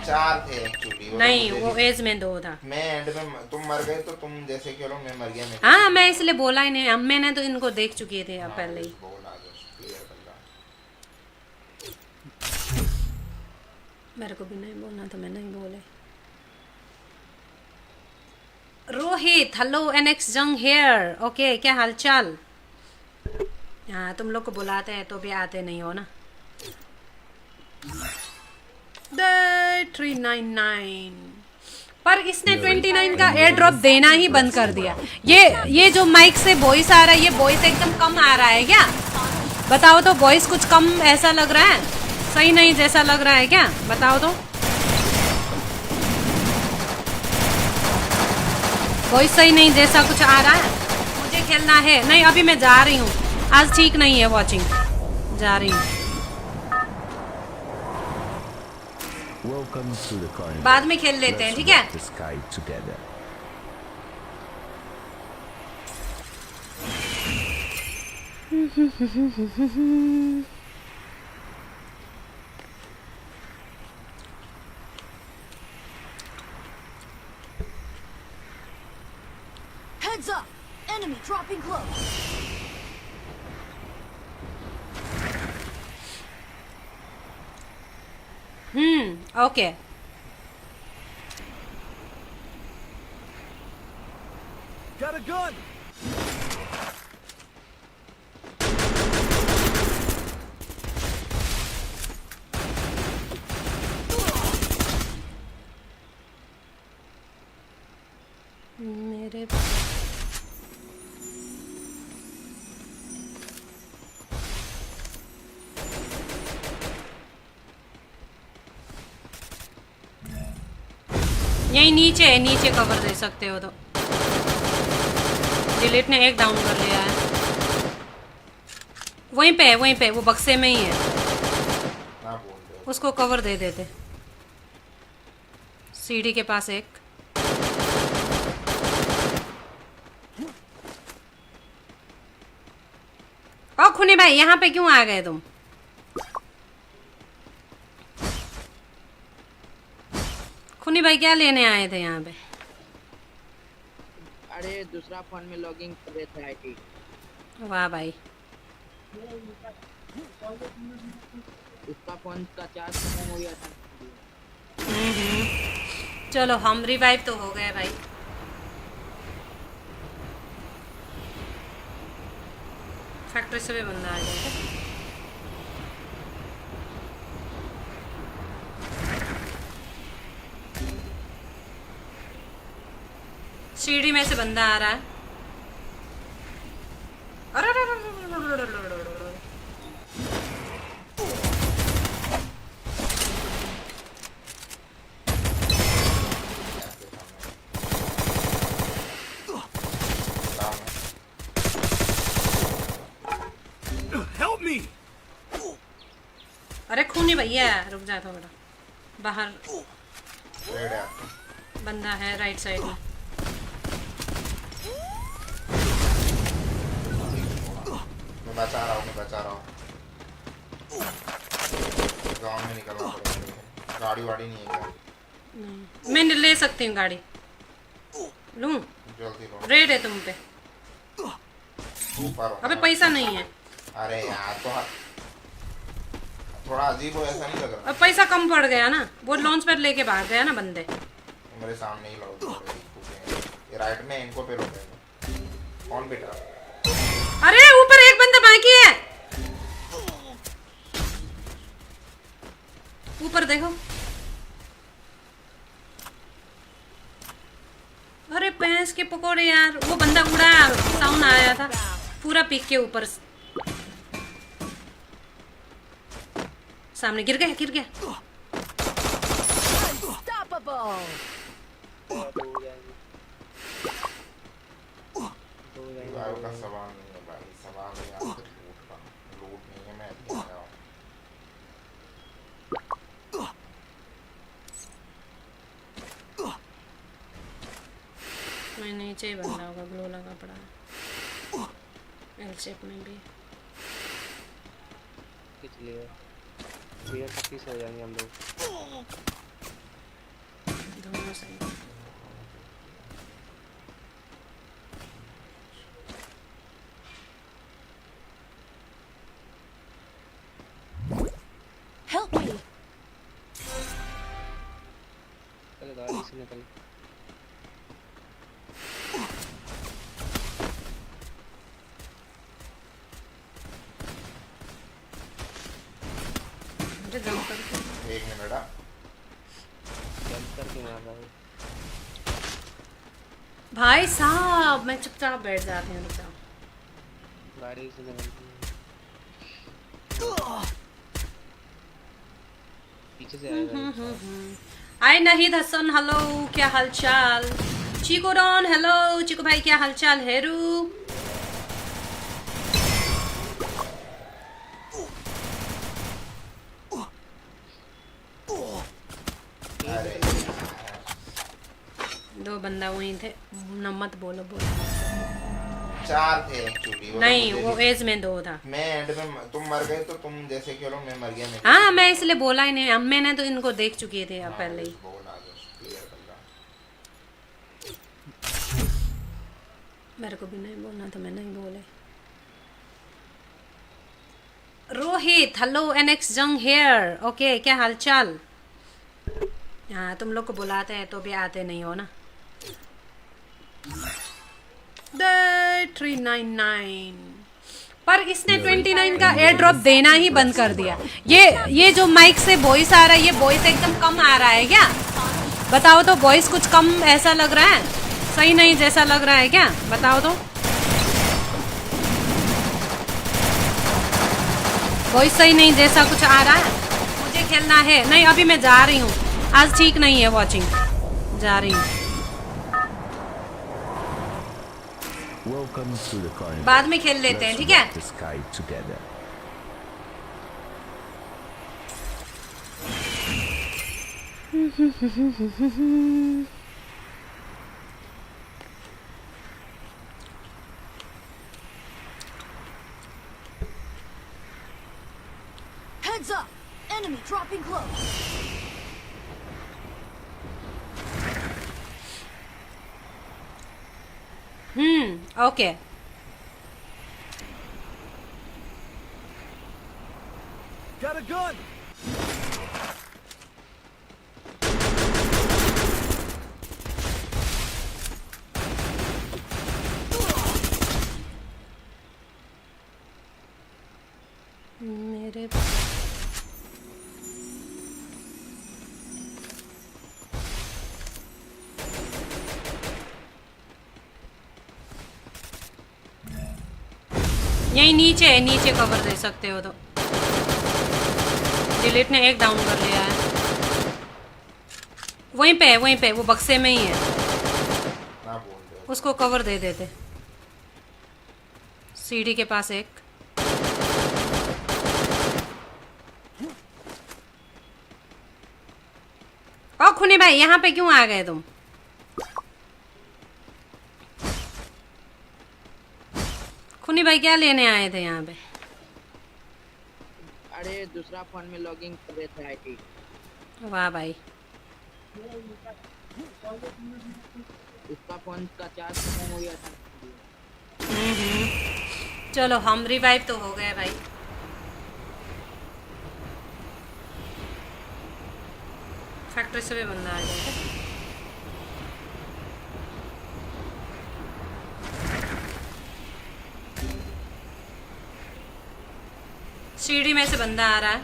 4 थे एक्चुअली। नहीं वो एज में 2 था। मैं एंड में तुम मर गए तो तुम जैसे खेलो, मैं मर गया। मैं हाँ मैं इसलिए बोला ही नहीं, मैंने तो इनको देख चुकी थी अब पहले ही। बोला जस्ट क्लियर कर रहा। मेरे को भी नहीं बोलना तो मैं नहीं बोले। रोहित हेलो, एनएक्स जंग हेयर ओके क्या हालचाल? हाँ तुम लोग को बुलाते हैं तो भी आते नहीं हो ना। 399 पर इसने 29 का एयर ड्रॉप देना ही बंद कर दिया। ये जो माइक से वॉइस आ रहा है, ये वॉइस एकदम कम आ रहा है क्या? बताओ तो, वॉइस कुछ कम ऐसा लग रहा है, सही नहीं जैसा लग रहा है क्या? बताओ तो। वॉइस सही नहीं जैसा कुछ आ रहा है। मुझे खेलना है। नहीं अभी मैं जा रही हूँ, आज ठीक नहीं है वॉचिंग, जा रही हूँ। Welcome to the carnival. बाद में खेल लेते हैं, Let's ठीक है? walk the sky together. Heads up! Enemy dropping close. Okay Got a gun! मेरे यही नीचे है, नीचे कवर दे सकते हो तो। डिलीट ने एक डाउन कर लिया है, वहीं पे है, वहीं पे वो बक्से में ही है, ना बोल दो। उसको कवर दे देते। सीढ़ी के पास एक। ओ खुनी भाई, यहाँ पे क्यों आ गए तुम? खुनी भाई क्या लेने आए थे यहाँ पे? अरे दूसरा फोन में लॉगिंग कर रहे थे आईटी। वाह भाई, उसका फोन का चार्ज खत्म हो गया था। चलो हम रिवाइव तो हो गए भाई। फैक्ट्री से भी बंदा आ जाएगा। सीढ़ी में से बंदा आ रहा है। अरे अरे अरे अरे अरे अरे अरे अरे अरे। Help me! अरे खूनी भैया, रुक जा थोड़ा। बाहर रेड है। बंदा है राइट साइड में। मैं बचा रहा हूँ, मैं बचा रहा हूँ। गाँव में निकलना पड़ेगा। गाड़ी वाड़ी नहीं है क्या? मैं ले सकती हूँ गाड़ी, लूं? जल्दी लो। रेड है तुम पे। ऊपर हो। अबे पैसा नहीं है। अरे यार तो थोड़ा अजीब हो, ऐसा नहीं लग रहा? अब पैसा कम पड़ गया ना, वो लॉन्च पैड लेके भाग गया ना बंदे। मेरे सामने ही लड़ो। ये राइट में इनको पे लोग कौन बेटा? अरे ऊपर एक बंदा बाकी है, ऊपर देखो। अरे भैंस के पकोड़े यार, वो बंदा उड़ा, साउंड आया था पूरा पीक के ऊपर। सामने गिर गया, गिर गया। Unstoppable! दो हो जाएंगे। दो हो जाएंगे। भाई का सवाल नहीं है भाई, सवाल है यहाँ पे लूट का। लूट नहीं है, मैं अभी आया हूँ। मैं नीचे ही बंदा होगा, ग्लो लगा पड़ा है। एल शेप में भी। खींच लिए। भैया 36 हो जाएंगे हम लोग। दोनों साइड। Help me! चलो गाड़ी से निकल। मुझे जंप करके। एक मिनट आ। जंप करके मार रहा हूँ। भाई साहब मैं चुपचाप बैठ जाती हूँ, रुक जाओ। गाड़ी से निकल। पीछे से आएगा। आई नाहिद हसन, हेलो, क्या हालचाल? चीको डॉन, हेलो चीको भाई, क्या हालचाल? हेरू अरे दो बंदा वहीं थे, न मत बोलो बोलो। चार थे एक्चुअली। नहीं वो एज में दो था। मैं एंड में तुम मर गए तो तुम जैसे खेलो, मैं मर गया। मैं हाँ मैं इसलिए बोला ही नहीं, मैंने तो इनको देख चुकी थी अब पहले ही। बोल आ जाओ, क्लियर कर लो। मेरे को भी नहीं बोलना तो मैं नहीं बोले। रोहित, हेलो एनएक्स जंग हेयर। ओके, क्या हालचाल? हाँ, तुम लोग को बुलाते हैं तो भी आते नहीं हो ना। 399 पर इसने 29 का एयर ड्रॉप देना ही बंद कर दिया। ये जो माइक से वॉइस आ रहा है, ये वॉइस एकदम कम आ रहा है क्या? बताओ तो, वॉइस कुछ कम ऐसा लग रहा है, सही नहीं जैसा लग रहा है क्या? बताओ तो। वॉइस सही नहीं जैसा कुछ आ रहा है। मुझे खेलना है। नहीं, अभी मैं जा रही हूँ, आज ठीक नहीं है वॉचिंग, जा रही हूँ। Welcome to the carnival. बाद में खेल लेते हैं, ठीक है? Let's walk the sky together. Heads up! Enemy dropping close. Okay. Got a gun. मेरे यही नीचे है, नीचे कवर दे सकते हो तो। डिलीट ने एक डाउन कर लिया है। वहीं पे है, वहीं पे, वो बक्से में ही है। ना बोल दे। उसको कवर दे देते। सीढ़ी के पास एक। ओ खुनी भाई, यहाँ पे क्यों आ गए तुम? खुनी भाई क्या लेने आए थे यहाँ पे? अरे दूसरा फोन में लॉगिंग कर रहे थे आईटी। वाह भाई। उसका फोन का चार्ज खत्म हो गया था। चलो, हम रिवाइव तो हो गए भाई। फैक्ट्री से भी बंदा आ गया। सीढ़ी में से बंदा आ रहा है।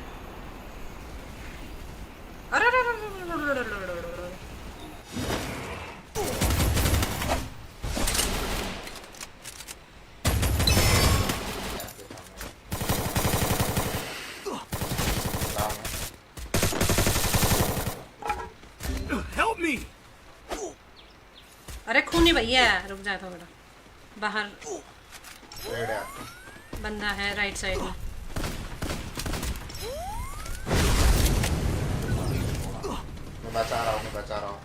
अरे अरे अरे अरे अरे अरे अरे अरे अरे। Help me. अरे खूनी भैया, रुक जा थोड़ा। बाहर रेड है। बंदा है राइट साइड में। मैं बचा रहा हूँ।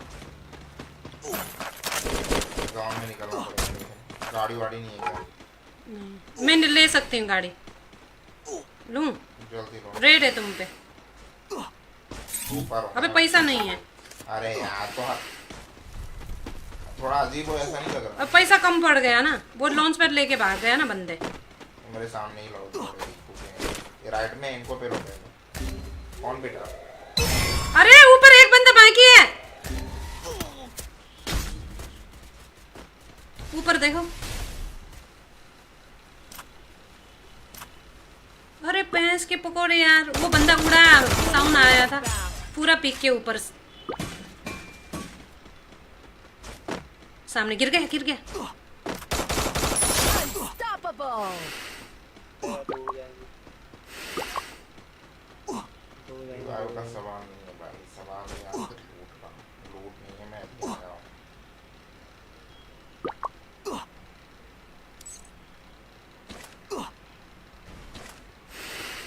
गाँव में निकलना पड़ेगा। गाड़ी वाड़ी नहीं है क्या? मैं ले सकती हूँ गाड़ी, लूं? जल्दी लो। रेड है तुम पे। ऊपर हो। अबे पैसा नहीं है। अरे यार, तो थोड़ा अजीब हो, ऐसा नहीं लग रहा? अब पैसा कम पड़ गया ना, वो लॉन्च पैड लेके भाग गया ना बंदे। मेरे सामने ही लोग ये राइट में इनको पे रोकेगा। कौन बेटा? अरे ऊपर एक बंदा बाकी है, ऊपर देखो। अरे भैंस के पकोड़े यार, वो बंदा उड़ा, साउंड आया था पूरा पीक के ऊपर। सामने गिर गया। Unstoppable! भाई का सवाल नहीं है भाई, सवाल है यहाँ पे लूट का। लूट नहीं है, मैं अभी आया हूँ।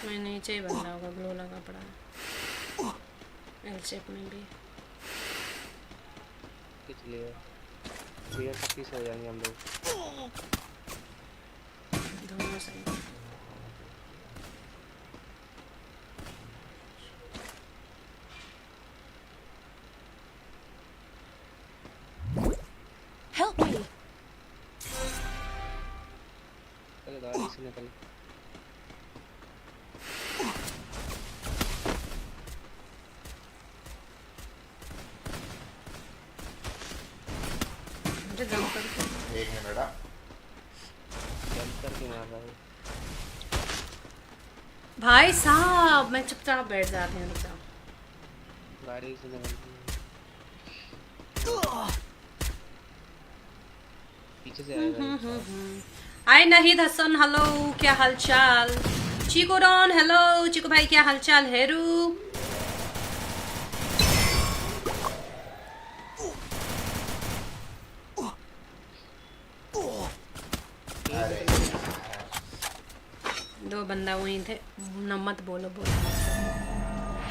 मैं नीचे ही बंदा होगा, ब्लू लगा पड़ा है। एल शेप में भी खींच लिया। क्लियर 25 हो जाएंगे हम लोग। दोनों साइड। Help me! गाड़ी से निकल। मुझे जंप करके एक मिनट आ। जंप करके मार रहा है। भाई साहब मैं चुपचाप बैठ जाती हूँ, रुक जाओ। गाड़ी से निकल। पीछे से आएगा। हाय नाहिद हसन, हेलो, क्या हालचाल? चीको डॉन, हेलो चीको भाई, क्या हालचाल? हेरू अरे दो बंदा वहीं थे, न मत बोलो बोलो।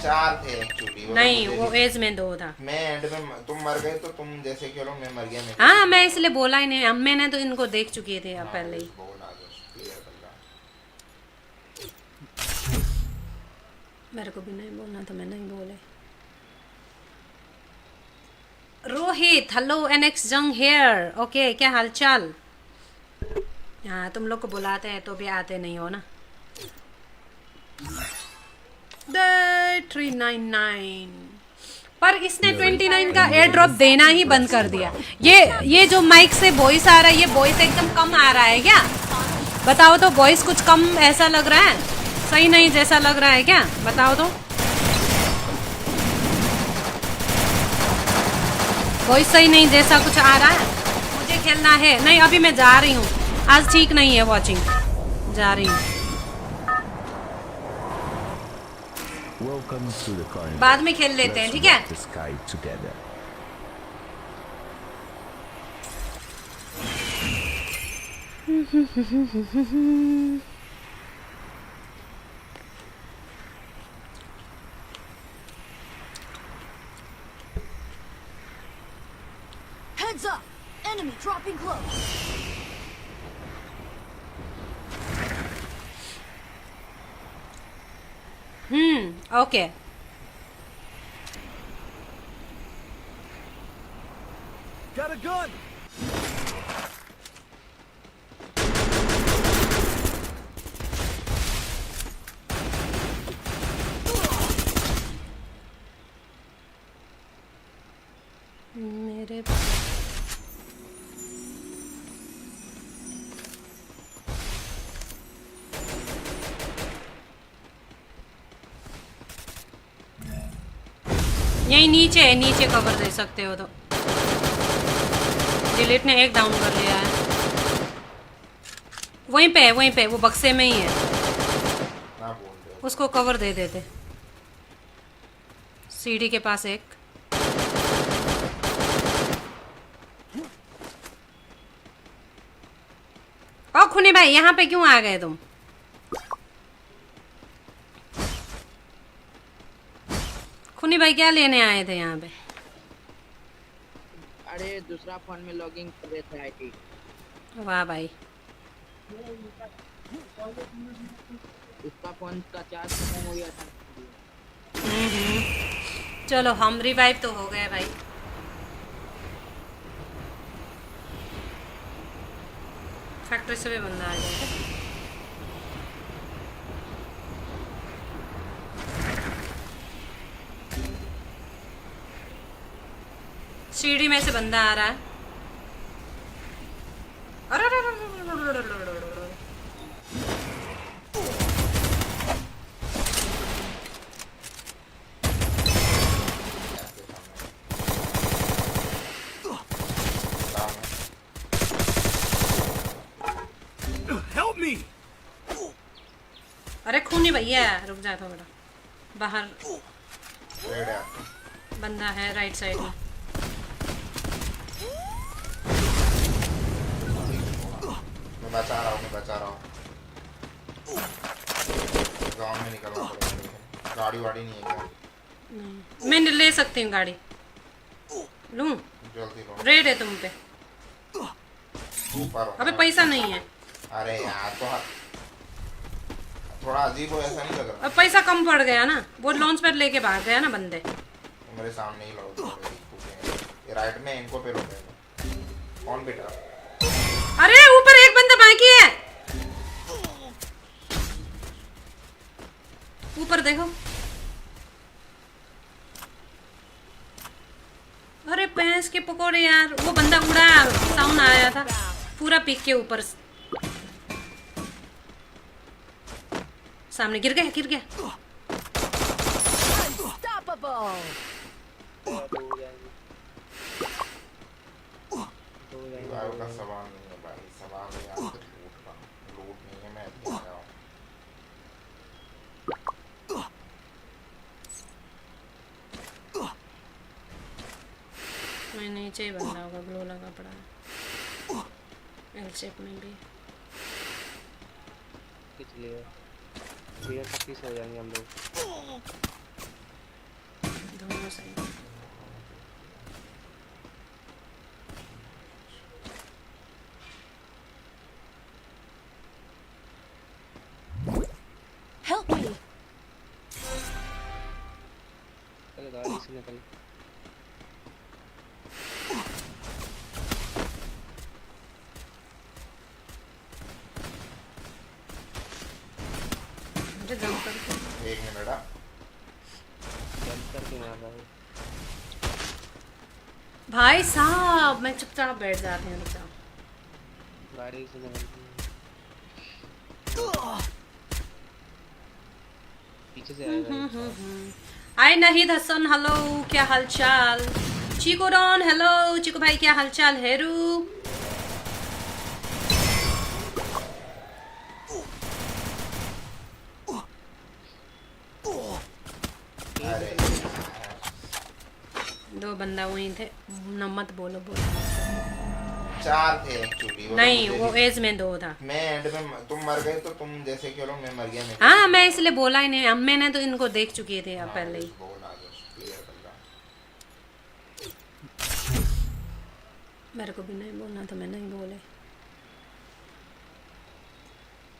4 थे एक्चुअली। नहीं वो एज में 2 था। मैं एंड में तुम मर गए तो तुम जैसे खेलो, मैं मर गया। मैं हाँ मैं इसलिए बोला ही नहीं, मैंने तो इनको देख चुकी थी अब पहले ही। मेरे को भी नहीं बोलना तो मैं नहीं बोले। रोहित हेलो, एनएक्स जंग हेयर, ओके क्या हालचाल? हाँ तुम लोग को बुलाते हैं तो भी आते नहीं हो ना। 399 पर इसने 29 का एयर ड्रॉप देना ही बंद कर दिया। ये जो माइक से वॉइस आ रहा है, ये वॉइस एकदम कम आ रहा है क्या? बताओ तो, वॉइस कुछ कम ऐसा लग रहा है, सही नहीं जैसा लग रहा है क्या? बताओ तो। वॉइस सही नहीं जैसा कुछ आ रहा है। मुझे खेलना है। नहीं अभी मैं जा रही हूँ, आज ठीक नहीं है वॉचिंग, जा रही हूँ। Welcome to the carnival. बाद में खेल लेते हैं, ठीक है? Let's walk the sky together. Heads up! Enemy dropping close. Okay. Got a gun! मेरे यही नीचे है, नीचे कवर दे सकते हो तो। डिलीट ने एक डाउन कर लिया है, वहीं पे है, वहीं पे वो बक्से में ही है, ना बोल रहे हो। उसको कवर दे देते। सीढ़ी के पास एक। ओ खुनी भाई यहाँ पे क्यों आ गए तुम? खुनी भाई क्या लेने आए थे यहाँ पे? अरे दूसरा फोन में लॉगिंग कर रहे थे आईटी। वाह भाई। उसका फोन का चार्ज खत्म हो गया था। चलो हम रिवाइव तो हो गए भाई। फैक्ट्री से भी बंदा आ गया। सीढ़ी में से बंदा आ रहा है। अरे अरे अरे अरे अरे अरे अरे अरे। Help me! अरे खूनी भैया रुक जा थोड़ा, बाहर रेड है। बंदा है राइट साइड में। मैं बचा रहा हूँ, मैं बचा रहा हूँ। गाँव में निकलना पड़ेगा। गाड़ी वाड़ी नहीं है क्या? नहीं मैं ले सकती हूँ गाड़ी, लूँ? जल्दी लो। रेड है तुम पे। ऊपर हो। अबे पैसा नहीं है। अरे यार तो थोड़ा अजीब हो, ऐसा नहीं लग रहा। अब पैसा कम पड़ गया ना, वो लॉन्च पैड लेके भाग गया ना बंदे। तो मेरे सामने ही लड़ो। ये राइट में इनको पे रोकेगा। कौन बेटा? अरे ऊपर एक बंदा बाकी है। ऊपर देखो। अरे भैंस के पकोड़े यार, वो बंदा उड़ा, साउंड आया था पूरा पीक के ऊपर। सामने गिर गया, गिर गया। Unstoppable. दो हो जाएंगे। रिवाइव का सवाल नहीं है भाई, सवाल है यहाँ पे लूट का। लूट नहीं है, मैं अभी आया हूँ। मैं नीचे ही बंदा होगा, ग्लो लगा पड़ा है एल शेप में भी। खींच लिया। भैया 36 हो जाएंगे हम लोग। दोनों साइड। Help me. चल गाड़ी से निकल। मुझे जंप करके। एक मिनट आ। जंप करके मार रहा हूँ। भाई साहब मैं चुपचाप बैठ जाती हूँ, रुक जाओ। गाड़ी से निकल। पीछे से आएगा। हाय नाहिद हसन, हेलो, क्या हालचाल। चीको डॉन, हेलो चीको भाई, क्या हालचाल। हेरू अरे दो बंदा वहीं थे, न मत बोलो बोलो। 4 थे एक्चुअली। नहीं वो एज में 2 था। मैं एंड में तुम मर गए तो तुम जैसे खेलो, मैं मर गया। हाँ मैं इसलिए बोला ही नहीं, मैंने तो इनको देख चुकी थी अब पहले ही। बोला क्लियर कर मेरे को भी नहीं बोलना तो मैं नहीं बोले।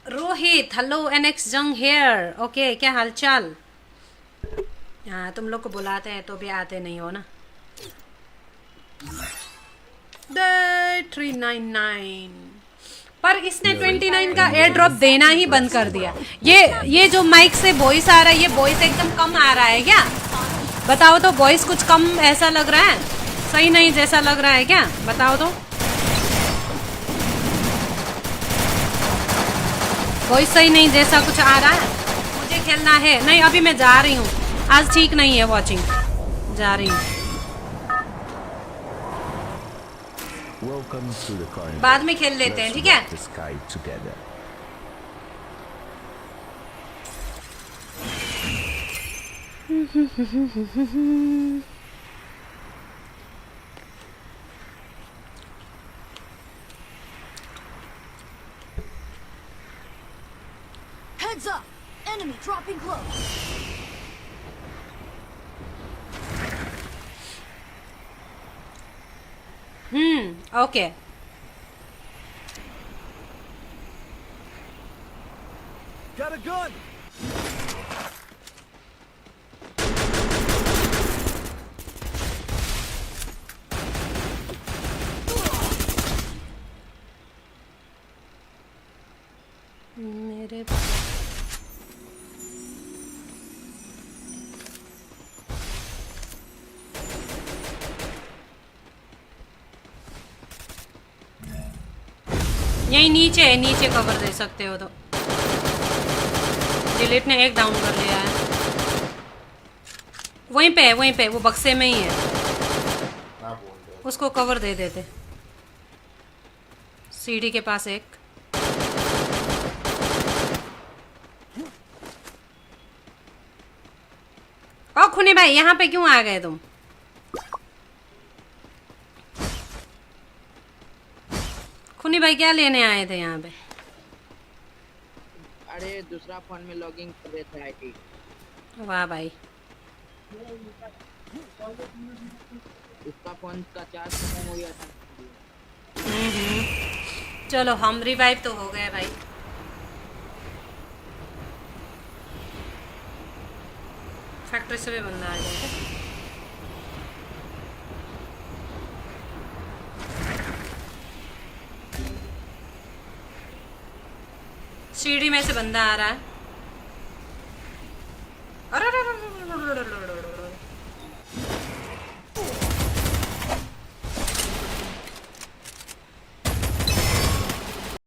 रोहित हेलो, एनएक्स जंग हेयर, ओके क्या हालचाल। हाँ तुम लोग को बुलाते हैं तो भी आते नहीं हो ना। 399 पर इसने 29 का एयर ड्रॉप देना ही बंद कर दिया। ये जो माइक से वॉइस आ रहा है, ये वॉइस एकदम कम आ रहा है क्या? बताओ तो, वॉइस कुछ कम ऐसा लग रहा है, सही नहीं जैसा लग रहा है क्या? बताओ तो। वॉइस सही नहीं जैसा कुछ आ रहा है। मुझे खेलना है। नहीं अभी मैं जा रही हूँ, आज ठीक नहीं है वॉचिंग, जा रही हूँ। Welcome to the carnival. बाद में खेल लेते हैं, ठीक है? Let's walk the sky together. Heads up. Enemy dropping close. Okay. Got a gun! मेरे यही नीचे है, नीचे कवर दे सकते हो तो। डिलीट ने एक डाउन कर लिया है। वहीं पे है, वहीं पे, वो बक्से में ही है। ना बोल दे। उसको कवर दे देते। सीढ़ी के पास एक। ओ खुनी भाई, यहाँ पे क्यों आ गए तुम? खुनी भाई क्या लेने आए थे यहाँ पे? अरे दूसरा फोन में लॉगिंग कर रहे थे आईटी। वाह भाई। उसका फोन का चार्ज खत्म हो गया था। चलो हम रिवाइव तो हो गए भाई। फैक्ट्री से भी बंदा आ गया। सीढ़ी में से बंदा आ रहा है।